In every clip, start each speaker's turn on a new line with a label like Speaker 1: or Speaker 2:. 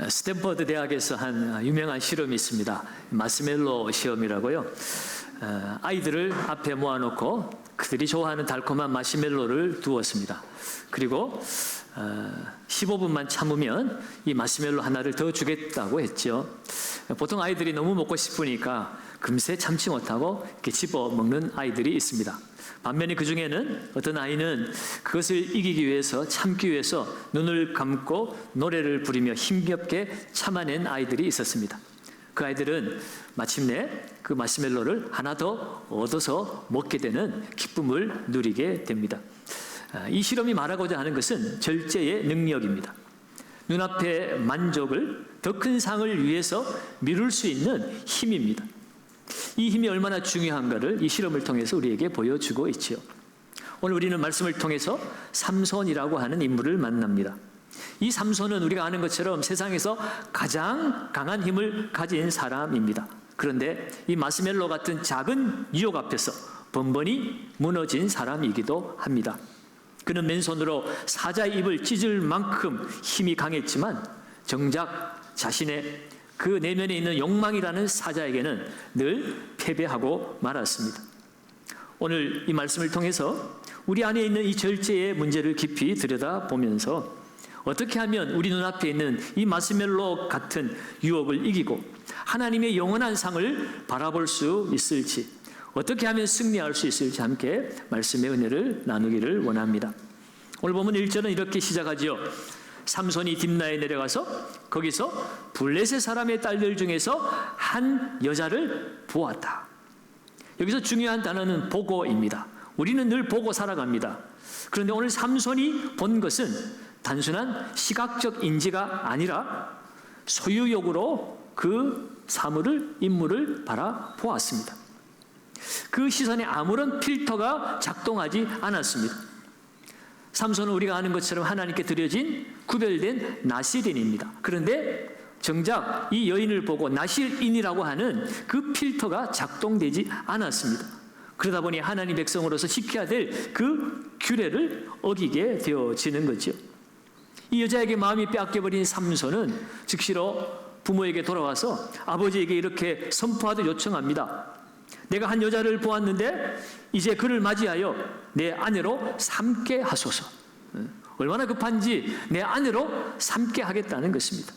Speaker 1: 스탠퍼드 대학에서 한 유명한 실험이 있습니다. 마시멜로 시험이라고요. 아이들을 앞에 모아놓고 그들이 좋아하는 달콤한 마시멜로를 두었습니다. 그리고 15분만 참으면 이 마시멜로 하나를 더 주겠다고 했죠. 보통 아이들이 너무 먹고 싶으니까 금세 참지 못하고 이렇게 집어 먹는 아이들이 있습니다. 반면에 그 중에는 어떤 아이는 그것을 이기기 위해서, 참기 위해서 눈을 감고 노래를 부르며 힘겹게 참아낸 아이들이 있었습니다. 그 아이들은 마침내 그 마시멜로를 하나 더 얻어서 먹게 되는 기쁨을 누리게 됩니다. 이 실험이 말하고자 하는 것은 절제의 능력입니다. 눈앞의 만족을 더 큰 상을 위해서 미룰 수 있는 힘입니다. 이 힘이 얼마나 중요한가를 이 실험을 통해서 우리에게 보여주고 있지요. 오늘 우리는 말씀을 통해서 삼손이라고 하는 인물을 만납니다. 이 삼손은 우리가 아는 것처럼 세상에서 가장 강한 힘을 가진 사람입니다. 그런데 이 마시멜로 같은 작은 유혹 앞에서 번번이 무너진 사람이기도 합니다. 그는 맨손으로 사자의 입을 찢을 만큼 힘이 강했지만 정작 자신의 그 내면에 있는 욕망이라는 사자에게는 늘 패배하고 말았습니다. 오늘 이 말씀을 통해서 우리 안에 있는 이 절제의 문제를 깊이 들여다보면서 어떻게 하면 우리 눈앞에 있는 이 마시멜로 같은 유혹을 이기고 하나님의 영원한 상을 바라볼 수 있을지, 어떻게 하면 승리할 수 있을지 함께 말씀의 은혜를 나누기를 원합니다. 오늘 보면 1절은 이렇게 시작하지요. 삼손이 딥나에 내려가서 거기서 블레셋 사람의 딸들 중에서 한 여자를 보았다. 여기서 중요한 단어는 보고입니다. 우리는 늘 보고 살아갑니다. 그런데 오늘 삼손이 본 것은 단순한 시각적 인지가 아니라 소유욕으로 그 인물을 바라보았습니다. 그 시선에 아무런 필터가 작동하지 않았습니다. 삼손은 우리가 아는 것처럼 하나님께 드려진 구별된 나실인입니다. 그런데 정작 이 여인을 보고 나실인이라고 하는 그 필터가 작동되지 않았습니다. 그러다 보니 하나님 백성으로서 지켜야 될 그 규례를 어기게 되어지는 거죠. 이 여자에게 마음이 빼앗겨버린 삼손은 즉시로 부모에게 돌아와서 아버지에게 이렇게 선포하듯 요청합니다. 내가 한 여자를 보았는데 이제 그를 맞이하여 내 아내로 삼게 하소서. 얼마나 급한지 내 아내로 삼게 하겠다는 것입니다.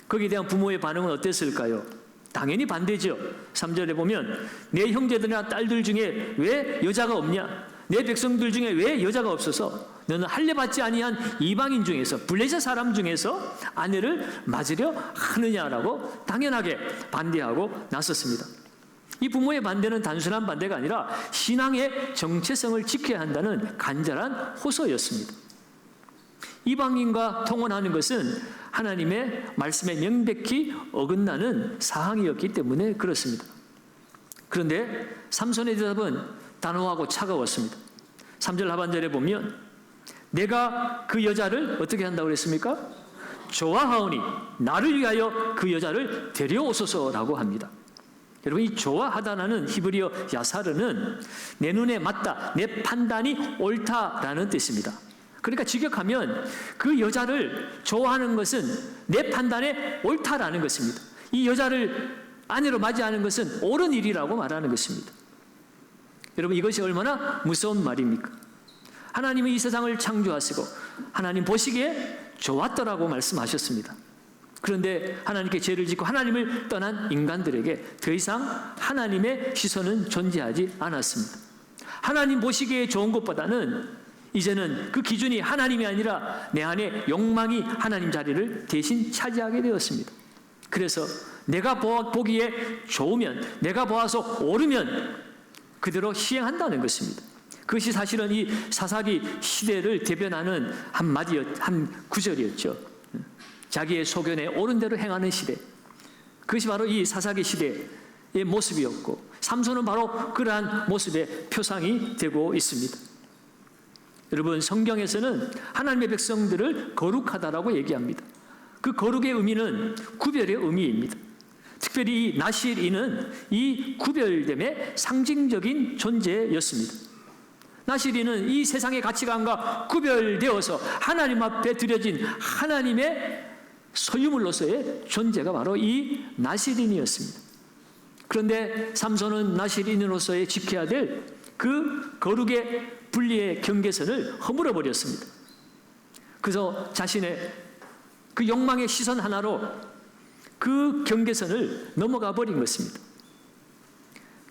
Speaker 1: 거기에 대한 부모의 반응은 어땠을까요? 당연히 반대죠. 3절에 보면 내 형제들이나 딸들 중에 왜 여자가 없냐? 내 백성들 중에 왜 여자가 없어서 너는 할례받지 아니한 이방인 중에서, 블레셋 사람 중에서 아내를 맞으려 하느냐라고 당연하게 반대하고 나섰습니다. 이 부모의 반대는 단순한 반대가 아니라 신앙의 정체성을 지켜야 한다는 간절한 호소였습니다. 이방인과 통혼하는 것은 하나님의 말씀에 명백히 어긋나는 사항이었기 때문에 그렇습니다. 그런데 삼손의 대답은 단호하고 차가웠습니다. 3절 하반절에 보면 내가 그 여자를 어떻게 한다고 그랬습니까? 좋아하오니 나를 위하여 그 여자를 데려오소서라고 합니다. 여러분, 이 좋아하다라는 히브리어 야사르는 내 눈에 맞다, 내 판단이 옳다라는 뜻입니다. 그러니까 직역하면 그 여자를 좋아하는 것은 내 판단에 옳다라는 것입니다. 이 여자를 아내로 맞이하는 것은 옳은 일이라고 말하는 것입니다. 여러분, 이것이 얼마나 무서운 말입니까? 하나님은 이 세상을 창조하시고 하나님 보시기에 좋았더라고 말씀하셨습니다. 그런데 하나님께 죄를 짓고 하나님을 떠난 인간들에게 더 이상 하나님의 시선은 존재하지 않았습니다. 하나님 보시기에 좋은 것보다는 이제는 그 기준이 하나님이 아니라 내 안에 욕망이 하나님 자리를 대신 차지하게 되었습니다. 그래서 내가 보기에 좋으면, 내가 보아서 옳으면 그대로 시행한다는 것입니다. 그것이 사실은 이 사사기 시대를 대변하는 한 구절이었죠. 자기의 소견에 옳은 대로 행하는 시대. 그것이 바로 이 사사기 시대의 모습이었고, 삼손은 바로 그러한 모습의 표상이 되고 있습니다. 여러분, 성경에서는 하나님의 백성들을 거룩하다라고 얘기합니다. 그 거룩의 의미는 구별의 의미입니다. 특별히 이 나실인은 이 구별됨의 상징적인 존재였습니다. 나실인은 이 세상의 가치관과 구별되어서 하나님 앞에 드려진 하나님의 소유물로서의 존재가 바로 이 나시린이었습니다. 그런데 삼손은 나시린으로서의 지켜야 될 그 거룩의 분리의 경계선을 허물어 버렸습니다. 그래서 자신의 그 욕망의 시선 하나로 그 경계선을 넘어가 버린 것입니다.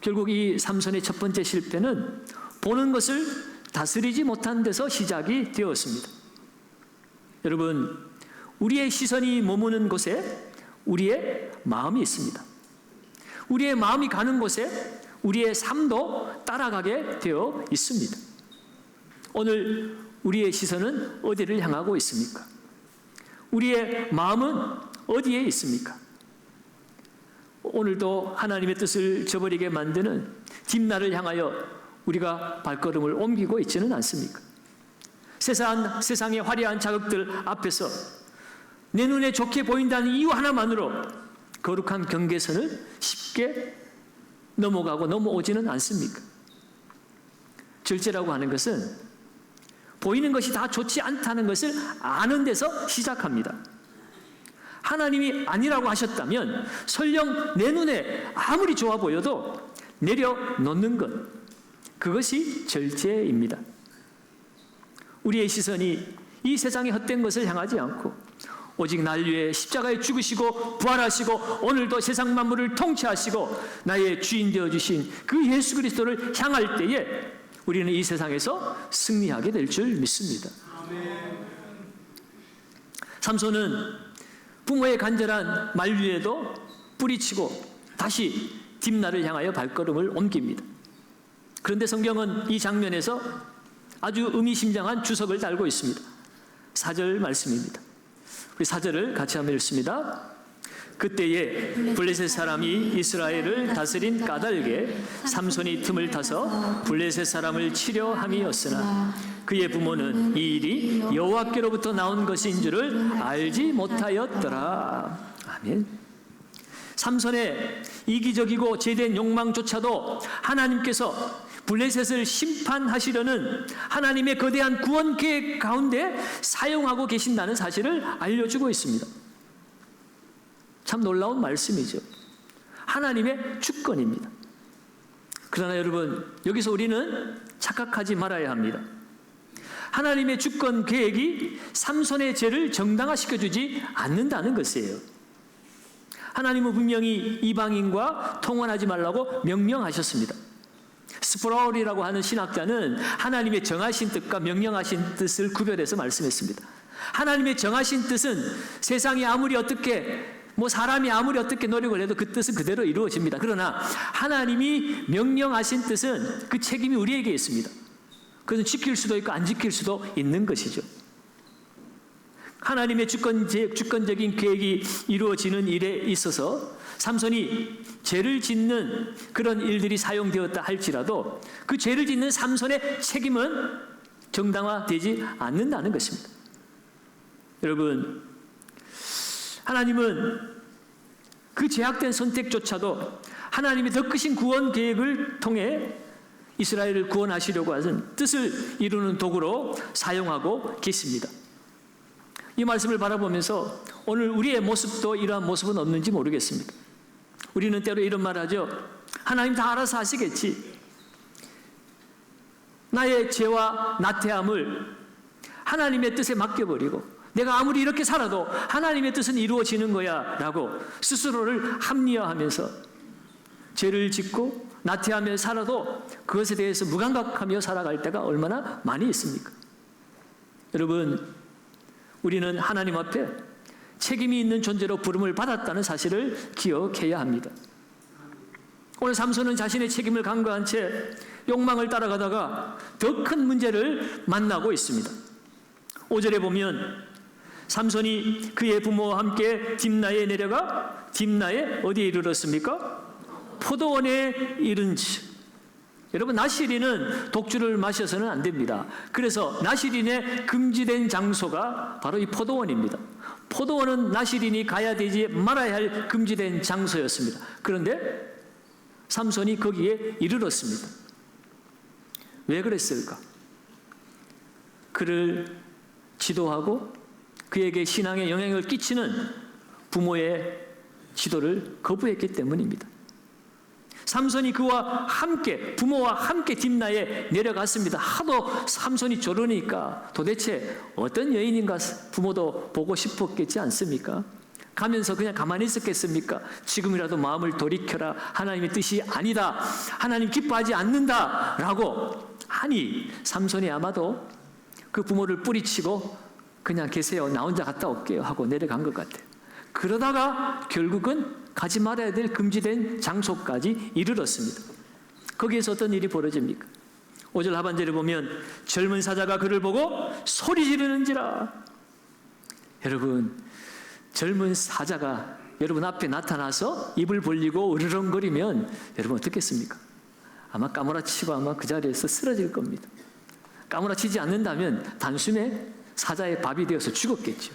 Speaker 1: 결국 이 삼손의 첫 번째 실패는 보는 것을 다스리지 못한 데서 시작이 되었습니다. 여러분, 우리의 시선이 머무는 곳에 우리의 마음이 있습니다. 우리의 마음이 가는 곳에 우리의 삶도 따라가게 되어 있습니다. 오늘 우리의 시선은 어디를 향하고 있습니까? 우리의 마음은 어디에 있습니까? 오늘도 하나님의 뜻을 저버리게 만드는 뒷날을 향하여 우리가 발걸음을 옮기고 있지는 않습니까? 세상의 화려한 자극들 앞에서 내 눈에 좋게 보인다는 이유 하나만으로 거룩한 경계선을 쉽게 넘어가고 넘어오지는 않습니까? 절제라고 하는 것은 보이는 것이 다 좋지 않다는 것을 아는 데서 시작합니다. 하나님이 아니라고 하셨다면 설령 내 눈에 아무리 좋아 보여도 내려놓는 것, 그것이 절제입니다. 우리의 시선이 이 세상의 헛된 것을 향하지 않고 오직 날 위해 십자가에 죽으시고 부활하시고 오늘도 세상 만물을 통치하시고 나의 주인 되어주신 그 예수 그리스도를 향할 때에 우리는 이 세상에서 승리하게 될 줄 믿습니다. 삼손은 부모의 간절한 만류에도 뿌리치고 다시 뒷날을 향하여 발걸음을 옮깁니다. 그런데 성경은 이 장면에서 아주 의미심장한 주석을 달고 있습니다. 4절 말씀입니다. 우리 4절을 같이 한번 읽습니다. 그때에 블레셋 사람이 이스라엘을 다스린 까닭에 삼손이 틈을 타서 블레셋 사람을 치려 함이었으나 그의 부모는 이 일이 여호와께로부터 나온 것인 줄을 알지 못하였더라. 아멘. 삼손의 이기적이고 제된 욕망조차도 하나님께서 블레셋을 심판하시려는 하나님의 거대한 구원 계획 가운데 사용하고 계신다는 사실을 알려주고 있습니다. 참 놀라운 말씀이죠. 하나님의 주권입니다. 그러나 여러분, 여기서 우리는 착각하지 말아야 합니다. 하나님의 주권 계획이 삼손의 죄를 정당화시켜주지 않는다는 것이에요. 하나님은 분명히 이방인과 통혼하지 말라고 명령하셨습니다. 스프라울이라고 하는 신학자는 하나님의 정하신 뜻과 명령하신 뜻을 구별해서 말씀했습니다. 하나님의 정하신 뜻은 세상이 아무리 어떻게 사람이 아무리 어떻게 노력을 해도 그 뜻은 그대로 이루어집니다. 그러나 하나님이 명령하신 뜻은 그 책임이 우리에게 있습니다. 그것은 지킬 수도 있고 안 지킬 수도 있는 것이죠. 하나님의 주권적인 계획이 이루어지는 일에 있어서 삼손이 죄를 짓는 그런 일들이 사용되었다 할지라도 그 죄를 짓는 삼손의 책임은 정당화되지 않는다는 것입니다. 여러분, 하나님은 그 제약된 선택조차도 하나님의 더 크신 구원 계획을 통해 이스라엘을 구원하시려고 하는 뜻을 이루는 도구로 사용하고 계십니다. 이 말씀을 바라보면서 오늘 우리의 모습도 이러한 모습은 없는지 모르겠습니다. 우리는 때로 이런 말 하죠. 하나님 다 알아서 하시겠지. 나의 죄와 나태함을 하나님의 뜻에 맡겨버리고 내가 아무리 이렇게 살아도 하나님의 뜻은 이루어지는 거야 라고 스스로를 합리화하면서 죄를 짓고 나태하며 살아도 그것에 대해서 무감각하며 살아갈 때가 얼마나 많이 있습니까? 여러분, 우리는 하나님 앞에 책임이 있는 존재로 부름을 받았다는 사실을 기억해야 합니다. 오늘 삼손은 자신의 책임을 간과한 채 욕망을 따라가다가 더 큰 문제를 만나고 있습니다. 5절에 보면 삼손이 그의 부모와 함께 딥나에 내려가 딥나에 어디에 이르렀습니까? 포도원에 이른지. 여러분, 나시린은 독주를 마셔서는 안 됩니다. 그래서 나시린의 금지된 장소가 바로 이 포도원입니다. 포도원은 나시린이 가야 되지 말아야 할 금지된 장소였습니다. 그런데 삼손이 거기에 이르렀습니다. 왜 그랬을까? 그를 지도하고 그에게 신앙에 영향을 끼치는 부모의 지도를 거부했기 때문입니다. 삼손이 그와 함께, 부모와 함께 딥나에 내려갔습니다. 하도 삼손이 저러니까 도대체 어떤 여인인가 부모도 보고 싶었겠지 않습니까? 가면서 그냥 가만히 있었겠습니까? 지금이라도 마음을 돌이켜라. 하나님의 뜻이 아니다. 하나님 기뻐하지 않는다. 라고. 아니, 삼손이 아마도 그 부모를 뿌리치고 그냥 계세요. 나 혼자 갔다 올게요. 하고 내려간 것 같아요. 그러다가 결국은 가지 말아야 될 금지된 장소까지 이르렀습니다. 거기에서 어떤 일이 벌어집니까? 5절 하반절에 보면 젊은 사자가 그를 보고 소리 지르는지라. 여러분, 젊은 사자가 여러분 앞에 나타나서 입을 벌리고 으르렁거리면 여러분 어떻겠습니까? 아마 까무라치고 아마 그 자리에서 쓰러질 겁니다. 까무라치지 않는다면 단숨에 사자의 밥이 되어서 죽었겠죠.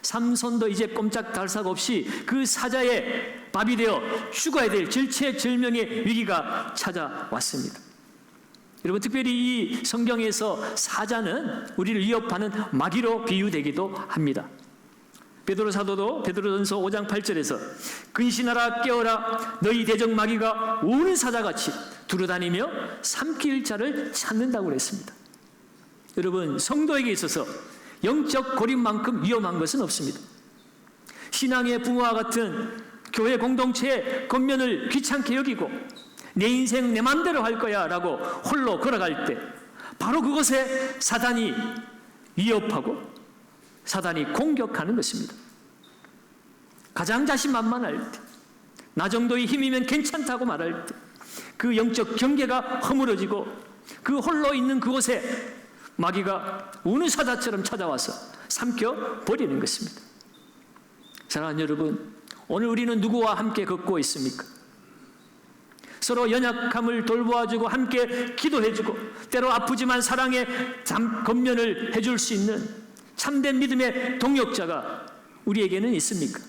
Speaker 1: 삼손도 이제 꼼짝달싹 없이 그 사자의 밥이 되어 죽어야 될 절체절명의 위기가 찾아왔습니다. 여러분, 특별히 이 성경에서 사자는 우리를 위협하는 마귀로 비유되기도 합니다. 베드로 사도도 베드로전서 5장 8절에서 근신하라 깨어라 너희 대적 마귀가 우는 사자같이 두루다니며 삼킬 자를 찾는다고 그랬습니다. 여러분, 성도에게 있어서 영적 고립만큼 위험한 것은 없습니다. 신앙의 부모와 같은 교회 공동체의 겉면을 귀찮게 여기고 내 인생 내 맘대로 할 거야 라고 홀로 걸어갈 때 바로 그것에 사단이 위협하고 사단이 공격하는 것입니다. 가장 자신만만할 때, 나 정도의 힘이면 괜찮다고 말할 때 그 영적 경계가 허물어지고 그 홀로 있는 그곳에 마귀가 우는 사자처럼 찾아와서 삼켜버리는 것입니다. 사랑하는 여러분, 오늘 우리는 누구와 함께 걷고 있습니까? 서로 연약함을 돌보아주고 함께 기도해주고 때로 아프지만 사랑의 겉면을 해줄 수 있는 참된 믿음의 동역자가 우리에게는 있습니까?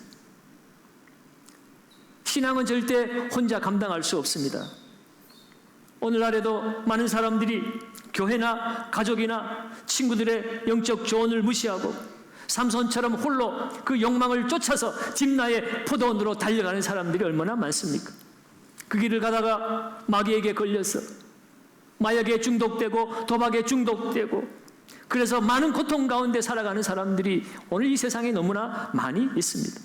Speaker 1: 신앙은 절대 혼자 감당할 수 없습니다. 오늘날에도 많은 사람들이 교회나 가족이나 친구들의 영적 조언을 무시하고 삼손처럼 홀로 그 욕망을 쫓아서 딥나의 포도원으로 달려가는 사람들이 얼마나 많습니까? 그 길을 가다가 마귀에게 걸려서 마약에 중독되고 도박에 중독되고 그래서 많은 고통 가운데 살아가는 사람들이 오늘 이 세상에 너무나 많이 있습니다.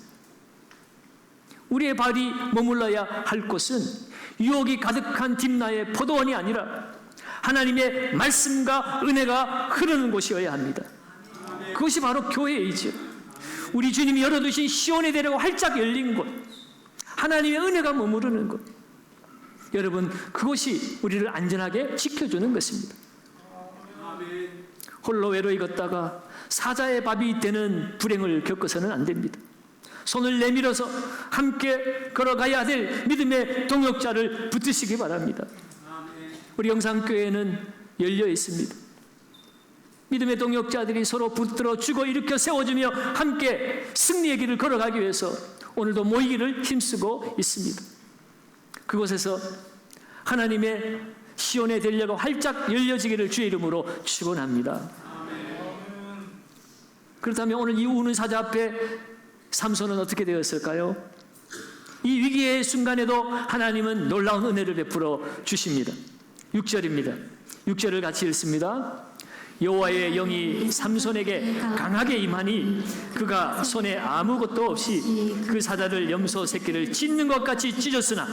Speaker 1: 우리의 발이 머물러야 할 곳은 유혹이 가득한 딥나의 포도원이 아니라 하나님의 말씀과 은혜가 흐르는 곳이어야 합니다. 그것이 바로 교회이죠. 우리 주님이 열어두신 시온의 대로가 활짝 열린 곳, 하나님의 은혜가 머무르는 곳. 여러분, 그것이 우리를 안전하게 지켜주는 것입니다. 홀로 외로이 걷다가 사자의 밥이 되는 불행을 겪어서는 안 됩니다. 손을 내밀어서 함께 걸어가야 될 믿음의 동역자를 붙드시기 바랍니다. 우리 영상교회는 열려 있습니다. 믿음의 동역자들이 서로 붙들어 주고 일으켜 세워주며 함께 승리의 길을 걸어가기 위해서 오늘도 모이기를 힘쓰고 있습니다. 그곳에서 하나님의 시온의 대려가 활짝 열려지기를 주의 이름으로 축원합니다. 그렇다면 오늘 이 우는 사자 앞에 삼손은 어떻게 되었을까요? 이 위기의 순간에도 하나님은 놀라운 은혜를 베풀어 주십니다. 6절입니다. 6절을 같이 읽습니다. 여호와의 영이 삼손에게 강하게 임하니 그가 손에 아무것도 없이 그 사자를 염소 새끼를 찢는 것 같이 찢었으나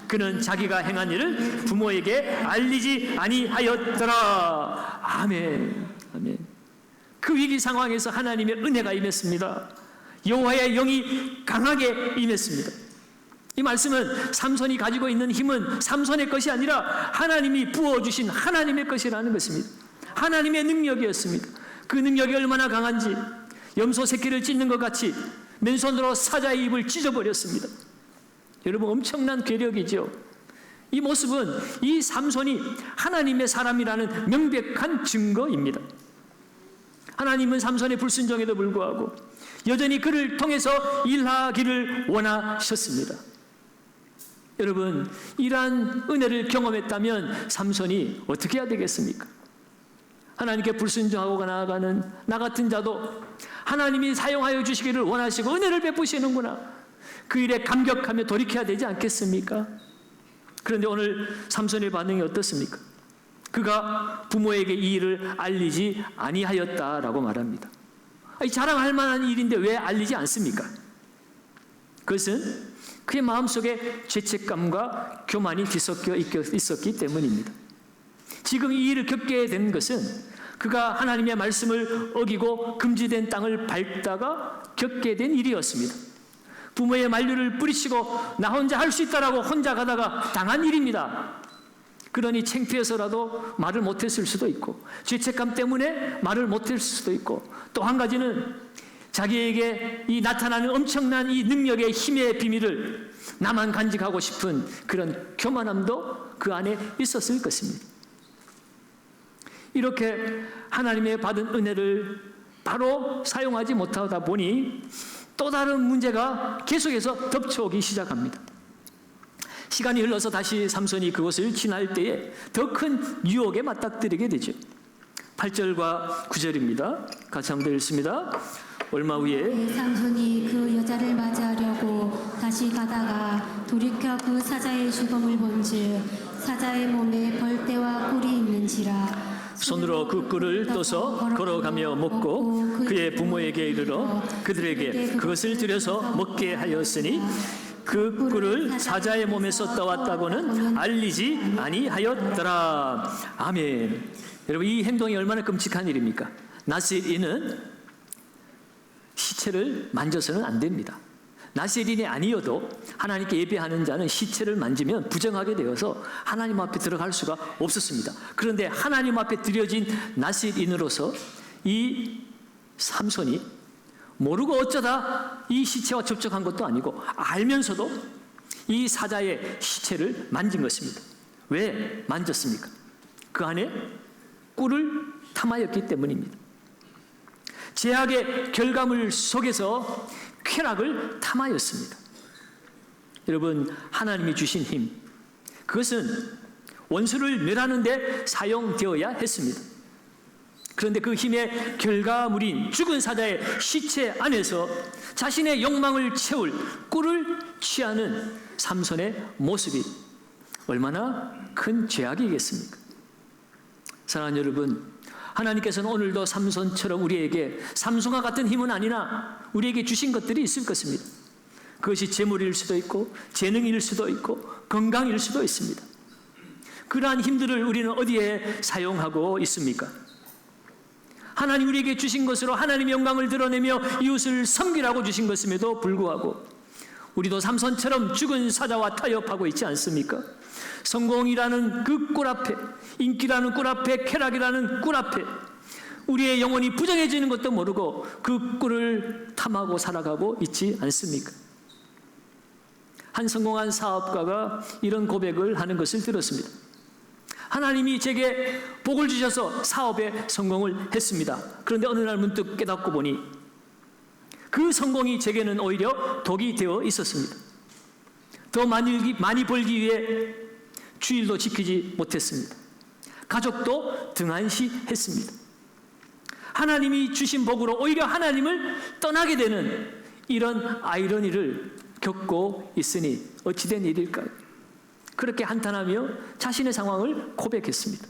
Speaker 1: 그는 자기가 행한 일을 부모에게 알리지 아니하였더라. 아멘. 아멘. 그 위기 상황에서 하나님의 은혜가 임했습니다. 여호와의 영이 강하게 임했습니다. 이 말씀은 삼손이 가지고 있는 힘은 삼손의 것이 아니라 하나님이 부어주신 하나님의 것이라는 것입니다. 하나님의 능력이었습니다. 그 능력이 얼마나 강한지 염소 새끼를 찢는 것 같이 맨손으로 사자의 입을 찢어버렸습니다. 여러분, 엄청난 괴력이죠. 이 모습은 이 삼손이 하나님의 사람이라는 명백한 증거입니다. 하나님은 삼손의 불순종에도 불구하고 여전히 그를 통해서 일하기를 원하셨습니다. 여러분, 이러한 은혜를 경험했다면 삼손이 어떻게 해야 되겠습니까? 하나님께 불순종하고 나아가는 나 같은 자도 하나님이 사용하여 주시기를 원하시고 은혜를 베푸시는구나, 그 일에 감격하며 돌이켜야 되지 않겠습니까? 그런데 오늘 삼손의 반응이 어떻습니까? 그가 부모에게 이 일을 알리지 아니하였다라고 말합니다. 아니, 자랑할 만한 일인데 왜 알리지 않습니까? 그것은 그의 마음속에 죄책감과 교만이 뒤섞여 있었기 때문입니다. 지금 이 일을 겪게 된 것은 그가 하나님의 말씀을 어기고 금지된 땅을 밟다가 겪게 된 일이었습니다. 부모의 만류를 뿌리치고 나 혼자 할 수 있다라고 혼자 가다가 당한 일입니다. 그러니 창피해서라도 말을 못했을 수도 있고, 죄책감 때문에 말을 못했을 수도 있고, 또 한 가지는 자기에게 이 나타나는 엄청난 이 능력의 힘의 비밀을 나만 간직하고 싶은 그런 교만함도 그 안에 있었을 것입니다. 이렇게 하나님의 받은 은혜를 바로 사용하지 못하다 보니 또 다른 문제가 계속해서 덮쳐오기 시작합니다. 시간이 흘러서 다시 삼손이 그곳을 지날 때에 더 큰 유혹에 맞닥뜨리게 되죠. 8절과 9절입니다. 같이 한번 읽습니다. 얼마 후에
Speaker 2: 삼손이 그 여자를 맞이하려고 다시 가다가 돌이켜 그 사자의 주검을 본즉 사자의 몸에 벌떼와 꿀이 있는지라.
Speaker 1: 손으로 그 꿀을 떠서 걸어가며 먹고 그의 부모에게 이르러 그들에게 그것을 들여서 먹게 하였으니 그 꿀을 사자의 몸에서 떠왔다고는 알리지 아니하였더라. 아멘. 여러분, 이 행동이 얼마나 끔찍한 일입니까? 나실인은 시체를 만져서는 안 됩니다. 나실인이 아니어도 하나님께 예배하는 자는 시체를 만지면 부정하게 되어서 하나님 앞에 들어갈 수가 없었습니다. 그런데 하나님 앞에 드려진 나실인으로서 이 삼손이 모르고 어쩌다 이 시체와 접촉한 것도 아니고 알면서도 이 사자의 시체를 만진 것입니다. 왜 만졌습니까? 그 안에 꿀을 탐하였기 때문입니다. 제약의 결과물 속에서 쾌락을 탐하였습니다. 여러분, 하나님이 주신 힘, 그것은 원수를 멸하는 데 사용되어야 했습니다. 그런데 그 힘의 결과물인 죽은 사자의 시체 안에서 자신의 욕망을 채울 꿀을 취하는 삼손의 모습이 얼마나 큰 죄악이겠습니까? 사랑하는 여러분, 하나님께서는 오늘도 삼손처럼 우리에게 삼손과 같은 힘은 아니나 우리에게 주신 것들이 있을 것입니다. 그것이 재물일 수도 있고 재능일 수도 있고 건강일 수도 있습니다. 그러한 힘들을 우리는 어디에 사용하고 있습니까? 하나님 우리에게 주신 것으로 하나님의 영광을 드러내며 이웃을 섬기라고 주신 것임에도 불구하고 우리도 삼손처럼 죽은 사자와 타협하고 있지 않습니까? 성공이라는 그 꿀 앞에, 인기라는 꿀 앞에, 쾌락이라는 꿀 앞에 우리의 영혼이 부정해지는 것도 모르고 그 꿀을 탐하고 살아가고 있지 않습니까? 한 성공한 사업가가 이런 고백을 하는 것을 들었습니다. 하나님이 제게 복을 주셔서 사업에 성공을 했습니다. 그런데 어느 날 문득 깨닫고 보니 그 성공이 제게는 오히려 독이 되어 있었습니다. 더 많이 벌기 위해 주일도 지키지 못했습니다. 가족도 등한시했습니다. 하나님이 주신 복으로 오히려 하나님을 떠나게 되는 이런 아이러니를 겪고 있으니 어찌된 일일까요? 그렇게 한탄하며 자신의 상황을 고백했습니다.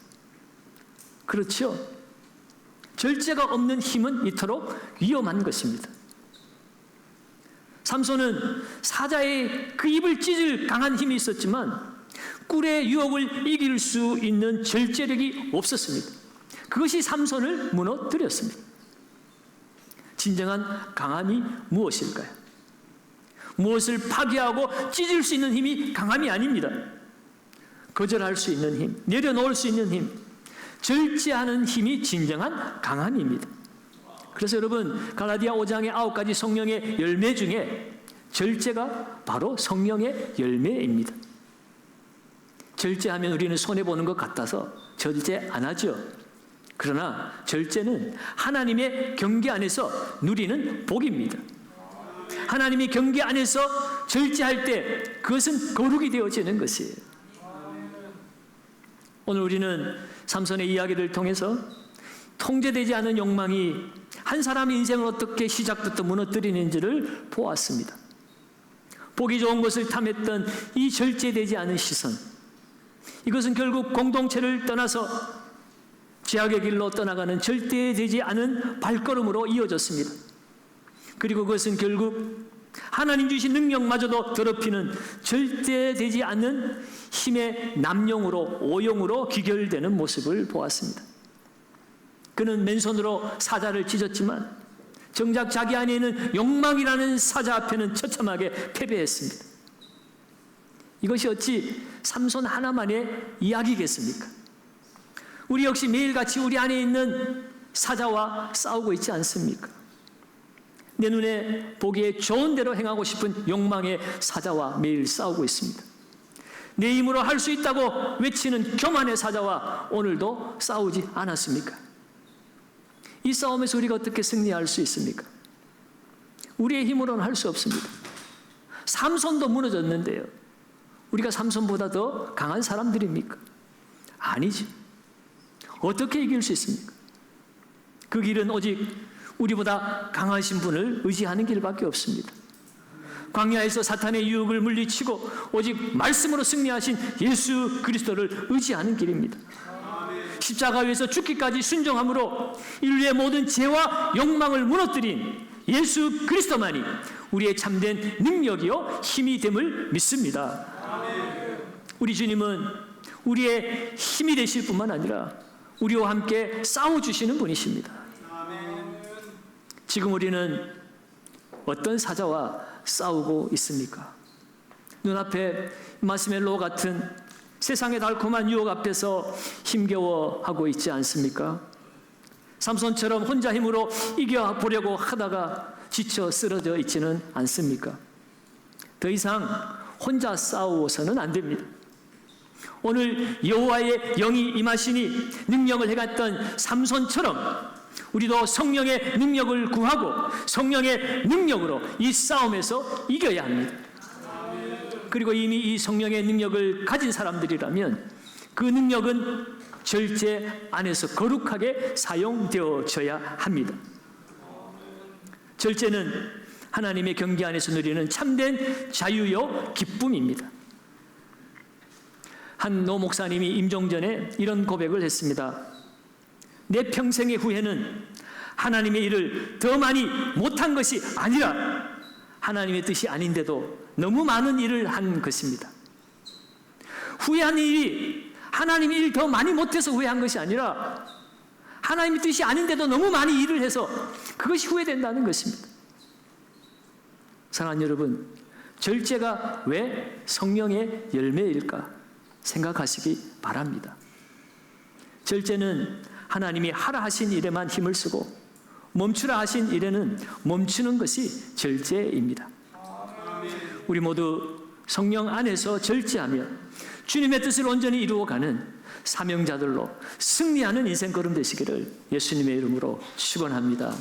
Speaker 1: 그렇죠? 절제가 없는 힘은 이토록 위험한 것입니다. 삼손은 사자의 그 입을 찢을 강한 힘이 있었지만 꿀의 유혹을 이길 수 있는 절제력이 없었습니다. 그것이 삼손을 무너뜨렸습니다. 진정한 강함이 무엇일까요? 무엇을 파괴하고 찢을 수 있는 힘이 강함이 아닙니다. 거절할 수 있는 힘, 내려놓을 수 있는 힘, 절제하는 힘이 진정한 강함입니다. 그래서 여러분, 갈라디아 5장의 9가지 성령의 열매 중에 절제가 바로 성령의 열매입니다. 절제하면 우리는 손해보는 것 같아서 절제 안 하죠. 그러나 절제는 하나님의 경계 안에서 누리는 복입니다. 하나님이 경계 안에서 절제할 때 그것은 거룩이 되어지는 것이에요. 오늘 우리는 삼손의 이야기를 통해서 통제되지 않은 욕망이 한 사람의 인생을 어떻게 시작부터 무너뜨리는지를 보았습니다. 보기 좋은 것을 탐했던 이 절제되지 않은 시선, 이것은 결국 공동체를 떠나서 죄악의 길로 떠나가는 절대되지 않은 발걸음으로 이어졌습니다. 그리고 그것은 결국 하나님 주신 능력마저도 더럽히는 절대되지 않는 힘의 남용으로, 오용으로 귀결되는 모습을 보았습니다. 그는 맨손으로 사자를 찢었지만 정작 자기 안에 있는 욕망이라는 사자 앞에는 처참하게 패배했습니다. 이것이 어찌 삼손 하나만의 이야기겠습니까? 우리 역시 매일같이 우리 안에 있는 사자와 싸우고 있지 않습니까? 내 눈에 보기에 좋은 대로 행하고 싶은 욕망의 사자와 매일 싸우고 있습니다. 내 힘으로 할 수 있다고 외치는 교만의 사자와 오늘도 싸우지 않았습니까? 이 싸움에서 우리가 어떻게 승리할 수 있습니까? 우리의 힘으로는 할 수 없습니다. 삼손도 무너졌는데요, 우리가 삼손보다 더 강한 사람들입니까? 아니죠. 어떻게 이길 수 있습니까? 그 길은 오직 우리보다 강하신 분을 의지하는 길밖에 없습니다. 광야에서 사탄의 유혹을 물리치고 오직 말씀으로 승리하신 예수 그리스도를 의지하는 길입니다. 십자가 위에서 죽기까지 순종함으로 인류의 모든 죄와 욕망을 무너뜨린 예수 그리스도만이 우리의 참된 능력이요 힘이 됨을 믿습니다. 우리 주님은 우리의 힘이 되실 뿐만 아니라 우리와 함께 싸워주시는 분이십니다. 지금 우리는 어떤 사자와 싸우고 있습니까? 눈앞에 마시멜로 같은 세상의 달콤한 유혹 앞에서 힘겨워하고 있지 않습니까? 삼손처럼 혼자 힘으로 이겨보려고 하다가 지쳐 쓰러져 있지는 않습니까? 더 이상 혼자 싸워서는 안 됩니다. 오늘 여호와의 영이 임하시니 능력을 행했던 삼손처럼 우리도 성령의 능력을 구하고 성령의 능력으로 이 싸움에서 이겨야 합니다. 그리고 이미 이 성령의 능력을 가진 사람들이라면 그 능력은 절제 안에서 거룩하게 사용되어져야 합니다. 절제는 하나님의 경계 안에서 누리는 참된 자유요 기쁨입니다. 한 노 목사님이 임종전에 이런 고백을 했습니다. 내 평생의 후회는 하나님의 일을 더 많이 못한 것이 아니라 하나님의 뜻이 아닌데도 너무 많은 일을 한 것입니다. 후회한 일이 하나님의 일을 더 많이 못해서 후회한 것이 아니라 하나님의 뜻이 아닌데도 너무 많이 일을 해서 그것이 후회된다는 것입니다. 사랑하는 여러분, 절제가 왜 성령의 열매일까 생각하시기 바랍니다. 절제는 하나님이 하라 하신 일에만 힘을 쓰고 멈추라 하신 일에는 멈추는 것이 절제입니다. 우리 모두 성령 안에서 절제하며 주님의 뜻을 온전히 이루어가는 사명자들로 승리하는 인생 걸음 되시기를 예수님의 이름으로 축원합니다.